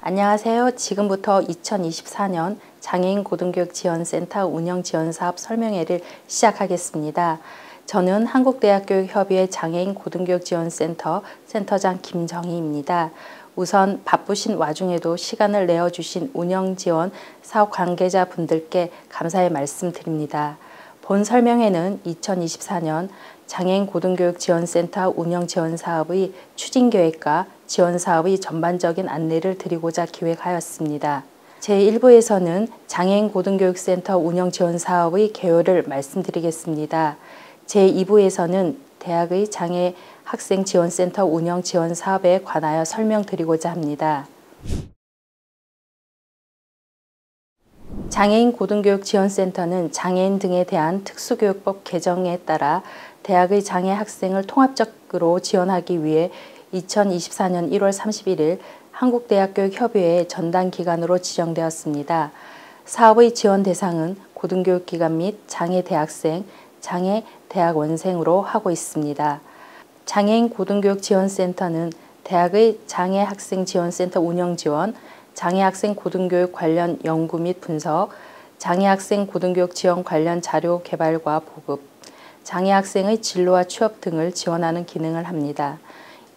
안녕하세요. 지금부터 2024년 장애인 고등교육지원센터 운영지원사업 설명회를 시작하겠습니다. 저는 한국대학교육협의회 장애인 고등교육지원센터 센터장 김정희입니다. 우선 바쁘신 와중에도 시간을 내어주신 운영지원 사업 관계자분들께 감사의 말씀드립니다. 본 설명회는 2024년 장애인 고등교육지원센터 운영지원사업의 추진계획과 지원사업의 전반적인 안내를 드리고자 기획하였습니다. 제1부에서는 장애인 고등교육센터 운영지원사업의 개요를 말씀드리겠습니다. 제2부에서는 대학의 장애학생지원센터 운영지원사업에 관하여 설명드리고자 합니다. 장애인 고등교육지원센터는 장애인 등에 대한 특수교육법 개정에 따라 대학의 장애 학생을 통합적으로 지원하기 위해 2024년 1월 31일 한국대학교육협의회 전담기관으로 지정되었습니다. 사업의 지원 대상은 고등교육기관 및 장애대학생, 장애대학원생으로 하고 있습니다. 장애인 고등교육지원센터는 대학의 장애학생지원센터 운영지원, 장애학생 고등교육 관련 연구 및 분석, 장애학생 고등교육 지원 관련 자료 개발과 보급, 장애학생의 진로와 취업 등을 지원하는 기능을 합니다.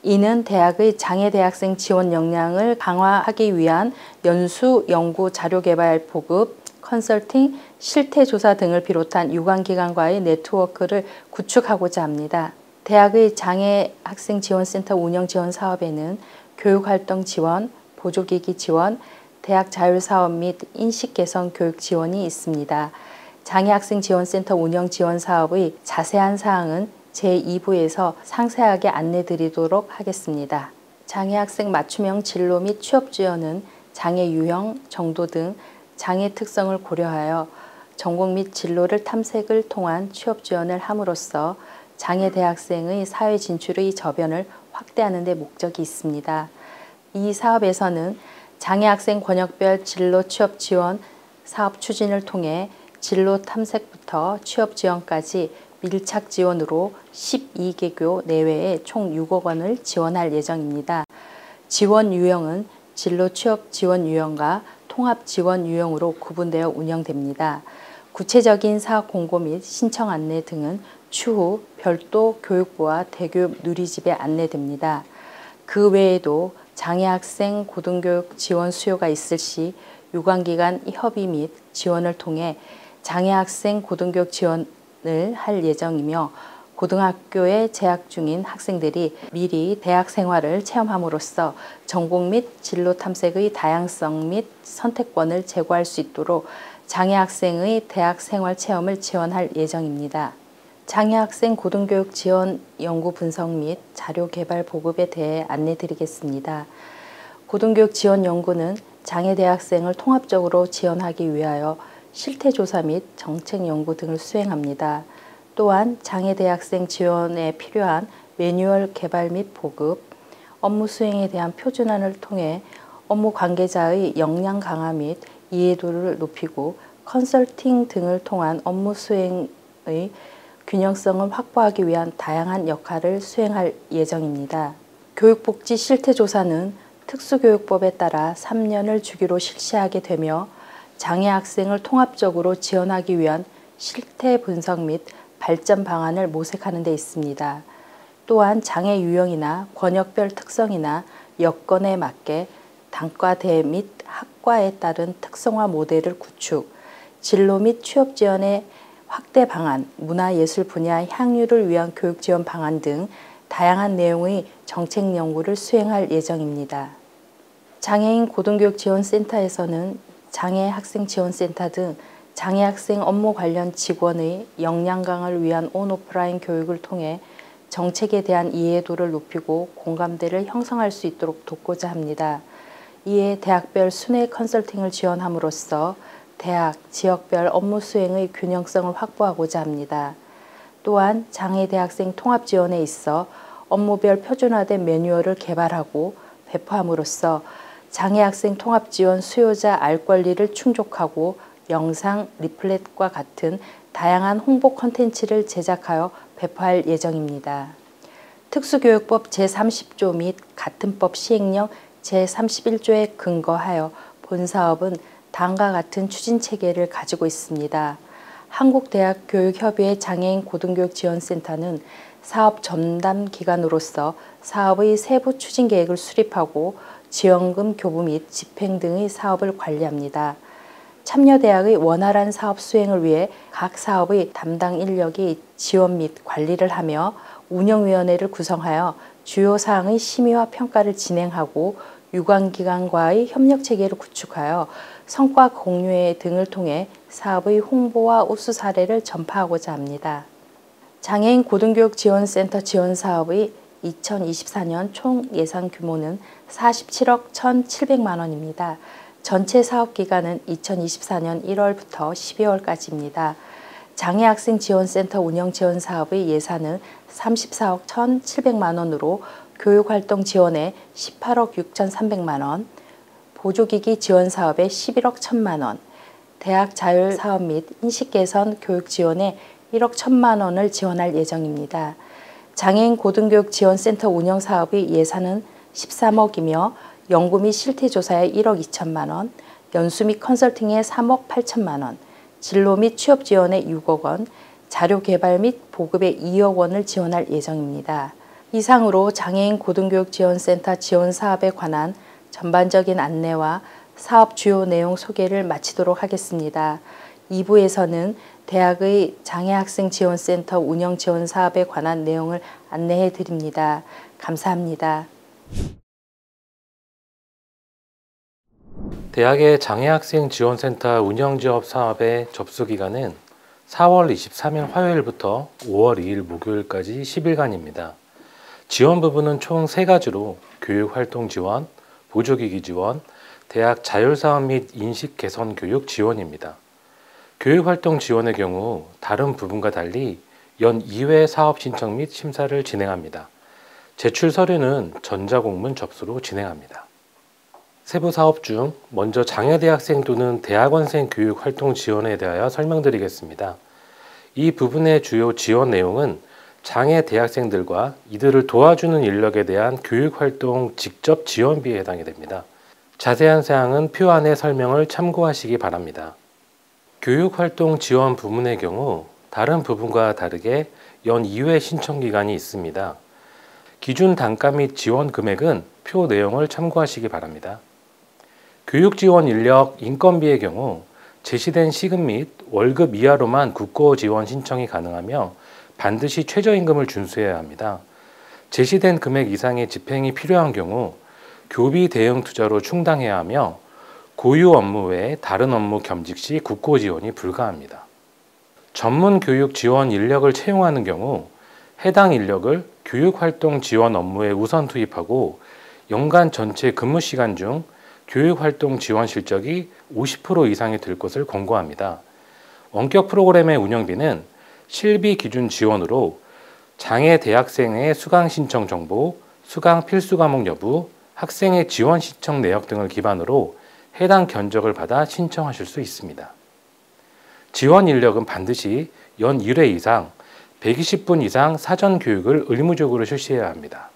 이는 대학의 장애대학생 지원 역량을 강화하기 위한 연수, 연구, 자료 개발, 보급, 컨설팅, 실태조사 등을 비롯한 유관기관과의 네트워크를 구축하고자 합니다. 대학의 장애학생지원센터 운영지원 사업에는 교육활동 지원, 보조기기 지원, 대학 자율사업 및 인식개선 교육 지원이 있습니다. 장애학생지원센터 운영지원사업의 자세한 사항은 제2부에서 상세하게 안내드리도록 하겠습니다. 장애학생 맞춤형 진로 및 취업 지원은 장애 유형, 정도 등 장애 특성을 고려하여 전공 및 진로를 탐색을 통한 취업 지원을 함으로써 장애 대학생의 사회 진출의 저변을 확대하는 데 목적이 있습니다. 이 사업에서는 장애학생 권역별 진로 취업 지원 사업 추진을 통해 진로 탐색부터 취업 지원까지 밀착 지원으로 12개교 내외에 총 6억 원을 지원할 예정입니다. 지원 유형은 진로 취업 지원 유형과 통합 지원 유형으로 구분되어 운영됩니다. 구체적인 사업 공고 및 신청 안내 등은 추후 별도 교육부와 대교육 누리집에 안내됩니다. 그 외에도 장애학생 고등교육 지원 수요가 있을 시 유관기관 협의 및 지원을 통해 장애학생 고등교육 지원을 할 예정이며 고등학교에 재학 중인 학생들이 미리 대학 생활을 체험함으로써 전공 및 진로 탐색의 다양성 및 선택권을 제고할 수 있도록 장애학생의 대학 생활 체험을 지원할 예정입니다. 장애학생 고등교육 지원 연구 분석 및 자료 개발 보급에 대해 안내드리겠습니다. 고등교육 지원 연구는 장애대학생을 통합적으로 지원하기 위하여 실태조사 및 정책 연구 등을 수행합니다. 또한 장애대학생 지원에 필요한 매뉴얼 개발 및 보급, 업무 수행에 대한 표준안을 통해 업무 관계자의 역량 강화 및 이해도를 높이고 컨설팅 등을 통한 업무 수행의 균형성을 확보하기 위한 다양한 역할을 수행할 예정입니다. 교육복지 실태조사는 특수교육법에 따라 3년을 주기로 실시하게 되며 장애학생을 통합적으로 지원하기 위한 실태 분석 및 발전 방안을 모색하는 데 있습니다. 또한 장애 유형이나 권역별 특성이나 여건에 맞게 단과대 및 학과에 따른 특성화 모델을 구축, 진로 및 취업 지원의 확대 방안, 문화예술 분야 향유를 위한 교육 지원 방안 등 다양한 내용의 정책 연구를 수행할 예정입니다. 장애인 고등교육지원센터에서는 장애학생지원센터 등 장애학생 업무 관련 직원의 역량 강화를 위한 온오프라인 교육을 통해 정책에 대한 이해도를 높이고 공감대를 형성할 수 있도록 돕고자 합니다. 이에 대학별 순회 컨설팅을 지원함으로써 대학, 지역별 업무 수행의 균형성을 확보하고자 합니다. 또한 장애대학생 통합 지원에 있어 업무별 표준화된 매뉴얼을 개발하고 배포함으로써 장애학생 통합 지원 수요자 알 권리를 충족하고 영상, 리플렛과 같은 다양한 홍보 콘텐츠를 제작하여 배포할 예정입니다. 특수교육법 제30조 및 같은 법 시행령 제31조에 근거하여 본 사업은 다음과 같은 추진 체계를 가지고 있습니다. 한국대학교육협의회 장애인 고등교육지원센터는 사업 전담 기관으로서 사업의 세부 추진 계획을 수립하고 지원금 교부 및 집행 등의 사업을 관리합니다. 참여대학의 원활한 사업 수행을 위해 각 사업의 담당 인력이 지원 및 관리를 하며 운영위원회를 구성하여 주요 사항의 심의와 평가를 진행하고 유관기관과의 협력체계를 구축하여 성과 공유회 등을 통해 사업의 홍보와 우수 사례를 전파하고자 합니다. 장애인 고등교육지원센터 지원사업의 2024년 총 예산 규모는 47억 1,700만 원입니다. 전체 사업기간은 2024년 1월부터 12월까지입니다. 장애학생지원센터 운영지원사업의 예산은 34억 1,700만 원으로 교육활동 지원에 18억 6,300만 원, 보조기기 지원사업에 11억 1,000만 원, 대학 자율사업 및 인식개선 교육 지원에 1억 1,000만 원을 지원할 예정입니다. 장애인 고등교육지원센터 운영사업의 예산은 13억이며 연구 및 실태조사에 1억 2천만 원, 연수 및 컨설팅에 3억 8천만 원, 진로 및 취업 지원에 6억 원, 자료 개발 및 보급에 2억 원을 지원할 예정입니다. 이상으로 장애인 고등교육지원센터 지원 사업에 관한 전반적인 안내와 사업 주요 내용 소개를 마치도록 하겠습니다. 2부에서는 대학의 장애학생지원센터 운영 지원 사업에 관한 내용을 안내해 드립니다. 감사합니다. 대학의 장애학생지원센터 운영지원 사업의 접수기간은 4월 23일 화요일부터 5월 2일 목요일까지 10일간입니다. 지원 부분은 총 3가지로 교육활동 지원, 보조기기 지원, 대학 자율사업 및 인식개선 교육 지원입니다. 교육활동 지원의 경우 다른 부분과 달리 연 2회 사업 신청 및 심사를 진행합니다. 제출 서류는 전자공문 접수로 진행합니다. 세부 사업 중 먼저 장애대학생 또는 대학원생 교육활동 지원에 대하여 설명드리겠습니다. 이 부분의 주요 지원 내용은 장애 대학생들과 이들을 도와주는 인력에 대한 교육활동 직접 지원비에 해당이 됩니다. 자세한 사항은 표 안의 설명을 참고하시기 바랍니다. 교육활동 지원 부문의 경우 다른 부분과 다르게 연 2회 신청 기간이 있습니다. 기준 단가 및 지원 금액은 표 내용을 참고하시기 바랍니다. 교육지원 인력 인건비의 경우 제시된 시급 및 월급 이하로만 국고 지원 신청이 가능하며 반드시 최저임금을 준수해야 합니다. 제시된 금액 이상의 집행이 필요한 경우 교비 대응 투자로 충당해야 하며 고유 업무 외에 다른 업무 겸직 시 국고 지원이 불가합니다. 전문 교육 지원 인력을 채용하는 경우 해당 인력을 교육활동 지원 업무에 우선 투입하고 연간 전체 근무 시간 중 교육활동 지원 실적이 50% 이상이 될 것을 권고합니다. 원격 프로그램의 운영비는 실비 기준 지원으로 장애 대학생의 수강 신청 정보, 수강 필수 과목 여부, 학생의 지원 신청 내역 등을 기반으로 해당 견적을 받아 신청하실 수 있습니다. 지원 인력은 반드시 연 1회 이상 120분 이상 사전 교육을 의무적으로 실시해야 합니다.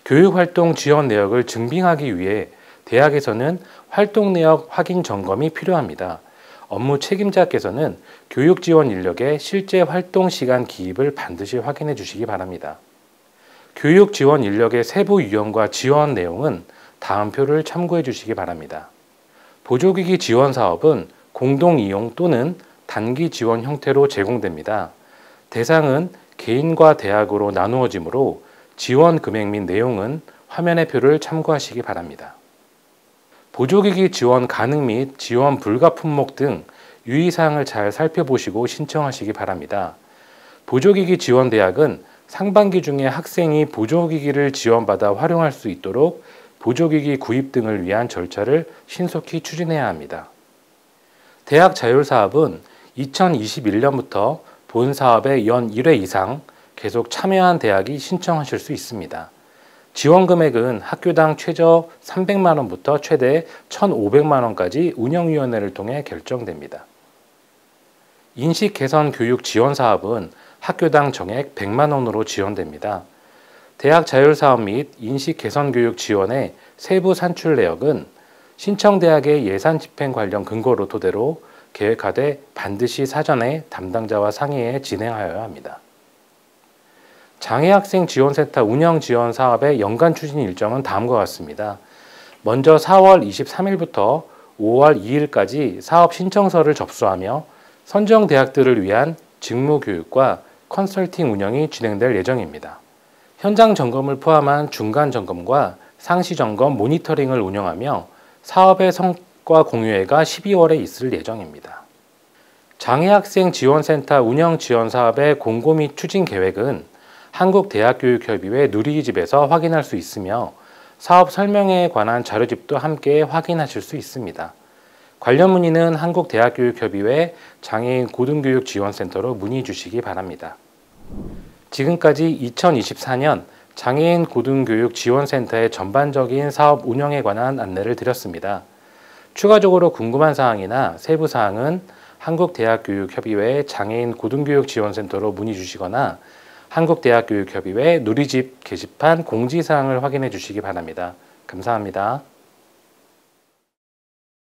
교육활동 지원 내역을 증빙하기 위해 대학에서는 활동 내역 확인 점검이 필요합니다. 업무 책임자께서는 교육 지원 인력의 실제 활동 시간 기입을 반드시 확인해 주시기 바랍니다. 교육 지원 인력의 세부 유형과 지원 내용은 다음 표를 참고해 주시기 바랍니다. 보조기기 지원 사업은 공동 이용 또는 단기 지원 형태로 제공됩니다. 대상은 개인과 대학으로 나누어지므로 지원 금액 및 내용은 화면의 표를 참고하시기 바랍니다. 보조기기 지원 가능 및 지원 불가 품목 등 유의사항을 잘 살펴보시고 신청하시기 바랍니다. 보조기기 지원 대학은 상반기 중에 학생이 보조기기를 지원받아 활용할 수 있도록 보조기기 구입 등을 위한 절차를 신속히 추진해야 합니다. 대학 자율사업은 2021년부터 본 사업에 연 1회 이상 계속 참여한 대학이 신청하실 수 있습니다. 지원 금액은 학교당 최저 300만 원부터 최대 1,500만 원까지 운영위원회를 통해 결정됩니다. 인식 개선 교육 지원 사업은 학교당 정액 100만 원으로 지원됩니다. 대학 자율사업 및 인식 개선 교육 지원의 세부 산출 내역은 신청 대학의 예산 집행 관련 근거로 토대로 계획하되 반드시 사전에 담당자와 상의해 진행하여야 합니다. 장애학생 지원센터 운영 지원 사업의 연간 추진 일정은 다음과 같습니다. 먼저 4월 23일부터 5월 2일까지 사업 신청서를 접수하며 선정 대학들을 위한 직무 교육과 컨설팅 운영이 진행될 예정입니다. 현장 점검을 포함한 중간 점검과 상시 점검 모니터링을 운영하며 사업의 성과 공유회가 12월에 있을 예정입니다. 장애학생 지원센터 운영 지원 사업의 공고 및 추진 계획은 한국대학교육협의회 누리집에서 확인할 수 있으며 사업 설명에 관한 자료집도 함께 확인하실 수 있습니다. 관련 문의는 한국대학교육협의회 장애인 고등교육지원센터로 문의 주시기 바랍니다. 지금까지 2024년 장애인 고등교육지원센터의 전반적인 사업 운영에 관한 안내를 드렸습니다. 추가적으로 궁금한 사항이나 세부 사항은 한국대학교육협의회 장애인 고등교육지원센터로 문의 주시거나 한국대학교육협의회 누리집 게시판 공지사항을 확인해 주시기 바랍니다. 감사합니다.